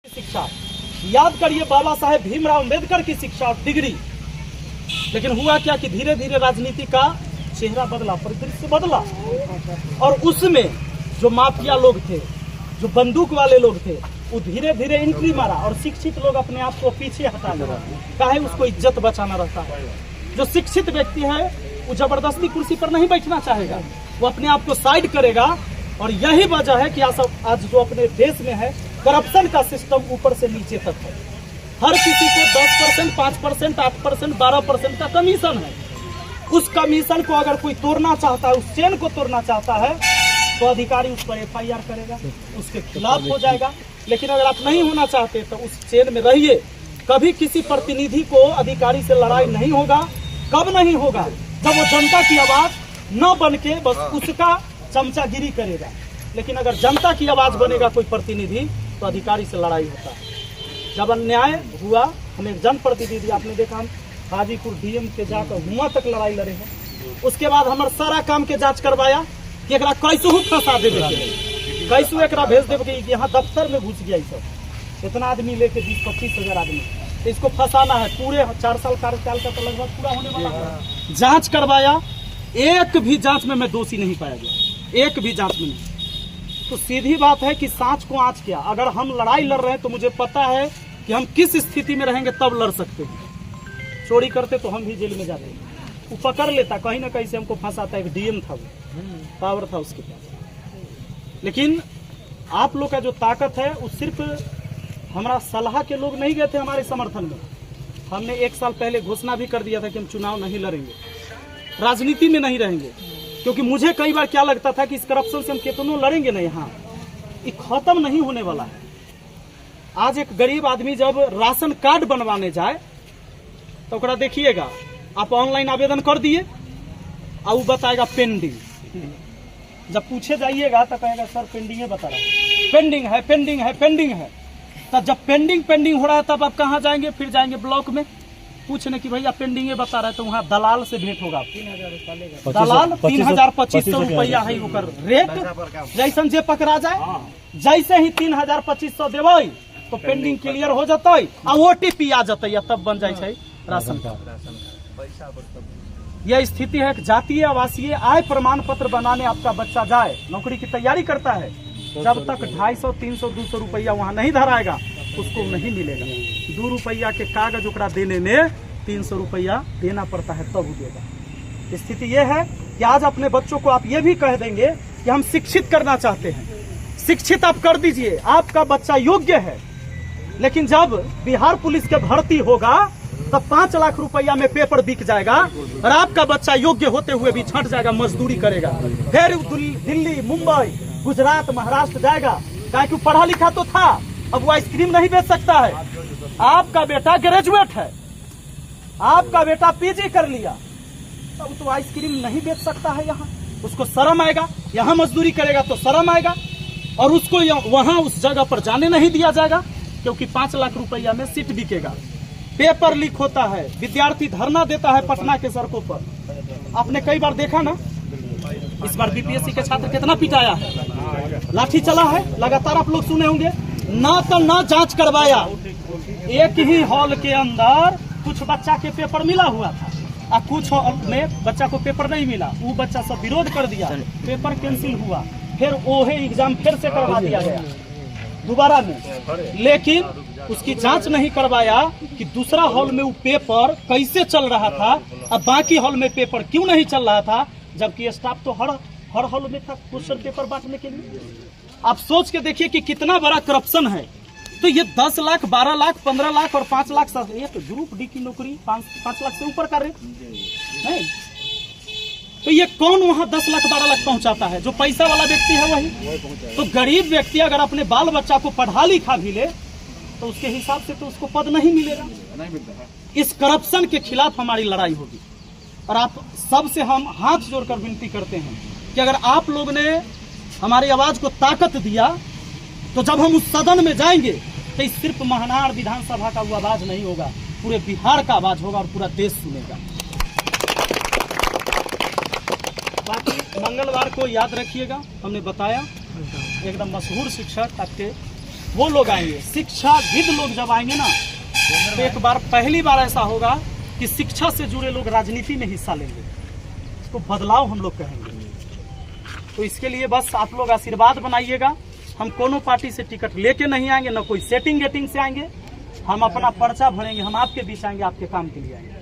शिक्षा याद करिए, बाबा साहेब भीमराव अंबेडकर की शिक्षा और डिग्री। लेकिन हुआ क्या कि धीरे धीरे राजनीति का चेहरा बदला, परिदृश्य बदला, और उसमें जो माफिया लोग थे, जो बंदूक वाले लोग थे, वो धीरे धीरे एंट्री मारा और शिक्षित लोग अपने आप को पीछे हटा लिया। काहे? उसको इज्जत बचाना रहता है। जो शिक्षित व्यक्ति है वो जबरदस्ती कुर्सी पर नहीं बैठना चाहेगा, वो अपने आप को साइड करेगा। और यही वजह है कि आज जो अपने देश में है करप्शन का सिस्टम ऊपर से नीचे तक है। हर किसी को 10%, 5%, 8%, 12% का कमीशन है। उस कमीशन को अगर कोई तोड़ना चाहता है, उस चेन को तोड़ना चाहता है, तो अधिकारी उस पर FIR करेगा, उसके खिलाफ हो जाएगा। लेकिन अगर आप नहीं होना चाहते तो उस चेन में रहिए। कभी किसी प्रतिनिधि को अधिकारी से लड़ाई नहीं होगा। कब नहीं होगा? जब वो जनता की आवाज न बन के बस उसका चमचागिरी करेगा। लेकिन अगर जनता की आवाज बनेगा कोई प्रतिनिधि तो अधिकारी से लड़ाई होता है। जब अन्याय हुआ, हम एक जनप्रतिनिधि, आपने देखा हम हाजीपुर DM के जाकर हुआ तक लड़ाई लड़े हैं। उसके बाद हमारे सारा काम के जांच करवाया कि एकरा कैसे फंसा देवे, कैसे एकरा भेज देवे कि यहाँ दफ्तर में घुस गया। सब इतना आदमी लेके 20-25 हजार आदमी, तो इसको फंसाना है। पूरे 4 साल कार्यकाल का तो लगभग पूरा होने वाला है। जांच करवाया, एक भी जांच में मैं दोषी नहीं पाया गया, एक भी जांच में नहीं। तो सीधी बात है कि सांच को आंच किया। अगर हम लड़ाई लड़ रहे हैं तो मुझे पता है कि हम किस स्थिति में रहेंगे तब लड़ सकते हैं। चोरी करते तो हम भी जेल में जाते, वो पकड़ लेता, कहीं ना कहीं से हमको फंसाता। एक DM था, वो पावर था उसके पास। लेकिन आप लोग का जो ताकत है वो सिर्फ हमारा सलाह के लोग नहीं गए थे हमारे समर्थन में। हमने 1 साल पहले घोषणा भी कर दिया था कि हम चुनाव नहीं लड़ेंगे, राजनीति में नहीं रहेंगे। क्योंकि मुझे कई बार क्या लगता था कि इस करप्शन से हम कितनों लड़ेंगे नहीं, यहाँ ये खत्म नहीं होने वाला है। आज एक गरीब आदमी जब राशन कार्ड बनवाने जाए तो ओकरा देखिएगा, आप ऑनलाइन आवेदन कर दिए और वो बताएगा पेंडिंग। जब पूछे जाइएगा तो कहेगा सर पेंडिंग है, बता रहा है पेंडिंग है, पेंडिंग है, पेंडिंग है। तब जब पेंडिंग हो रहा है तब आप कहाँ जाएंगे? फिर जाएंगे ब्लॉक में पूछने की भैया पेंडिंग बता रहा है। तो वहाँ दलाल से भेंट होगा। दलाल 3,000-2,500 रुपया है वो रेट। जैसन जे पकड़ा जाए, जैसे ही 3,000-2,500 देवे तो पेंडिंग क्लियर हो जाता है और OTP आ जाता है, तब बन जाए राशन कार्ड। यह स्थिति है। जातीय आवासीय आय प्रमाण पत्र बनाने आपका बच्चा जाए, नौकरी की तैयारी करता है, जब तक 250, 300, 200 रुपया वहाँ नहीं धराएगा उसको नहीं मिलेगा। 2 रुपया के कागज उकरा देने में 300 रुपया देना पड़ता है, तब वो देगा। स्थिति यह है कि आज अपने बच्चों को आप ये भी कह देंगे कि हम शिक्षित करना चाहते हैं, शिक्षित आप कर दीजिए, आपका बच्चा योग्य है। लेकिन जब बिहार पुलिस के भर्ती होगा तब 5 लाख रुपया में पेपर बिक जाएगा और आपका बच्चा योग्य होते हुए भी छंट जाएगा, मजदूरी करेगा। फिर दिल्ली, मुंबई, गुजरात, महाराष्ट्र जाएगा। काहे कि पढ़ा लिखा तो था, अब वो आइसक्रीम नहीं बेच सकता है। आपका बेटा ग्रेजुएट है, आपका बेटा PG कर लिया, अब तो आइसक्रीम नहीं बेच सकता है। यहाँ उसको शर्म आएगा, यहाँ मजदूरी करेगा तो शर्म आएगा, और उसको वहां उस जगह पर जाने नहीं दिया जाएगा क्योंकि 5 लाख रुपया में सीट बिकेगा। पेपर लीक होता है, विद्यार्थी धरना देता है पटना के सड़कों पर। आपने कई बार देखा ना, इस बार BPSC के छात्र कितना पिटाया है, लाठी चला है, लगातार आप लोग सुने होंगे। ना तो ना जांच करवाया, एक ही हॉल के अंदर कुछ बच्चा के पेपर मिला हुआ था और कुछ हॉल में बच्चा को पेपर नहीं मिला। वो बच्चा सब विरोध कर दिया, पेपर कैंसिल हुआ, फिर ओहे एग्जाम फिर से करवा दिया गया दोबारा में। लेकिन उसकी जांच नहीं करवाया कि दूसरा हॉल में वो पेपर कैसे चल रहा था और बाकी हॉल में पेपर क्यों नहीं चल रहा था, जबकि स्टाफ तो हर हॉल में था क्वेश्चन पेपर बांटने के लिए। आप सोच के देखिए कि कितना बड़ा करप्शन है। तो ये 10 लाख, 12 लाख, 15 लाख और 5 लाख, एक ग्रुप D की नौकरी 5 लाख से ऊपर का रेट नहीं। तो ये कौन वहाँ 10 लाख 12 लाख पहुंचाता है? जो पैसा वाला व्यक्ति है वही। तो गरीब व्यक्ति अगर अपने बाल बच्चा को पढ़ा लिखा भी ले तो उसके हिसाब से तो उसको पद नहीं मिलेगा। इस करप्शन के खिलाफ हमारी लड़ाई होगी। और आप सबसे हम हाथ जोड़कर विनती करते हैं कि अगर आप लोग ने हमारी आवाज को ताकत दिया तो जब हम उस सदन में जाएंगे तो इस सिर्फ महानार विधानसभा का वो आवाज नहीं होगा, पूरे बिहार का आवाज होगा और पूरा देश सुनेगा। बाकी मंगलवार को याद रखिएगा, हमने बताया एकदम मशहूर शिक्षक आपके वो लोग आएंगे, शिक्षाविद लोग जब आएंगे ना, तो एक बार पहली बार ऐसा होगा कि शिक्षा से जुड़े लोग राजनीति में हिस्सा लेंगे, तो बदलाव हम लोग कहेंगे। तो इसके लिए बस आप लोग आशीर्वाद बनाइएगा। हम कोनो पार्टी से टिकट लेके नहीं आएंगे, न कोई सेटिंग गेटिंग से आएंगे। हम अपना पर्चा भरेंगे, हम आपके बीच आएंगे, आपके काम के लिए आएंगे।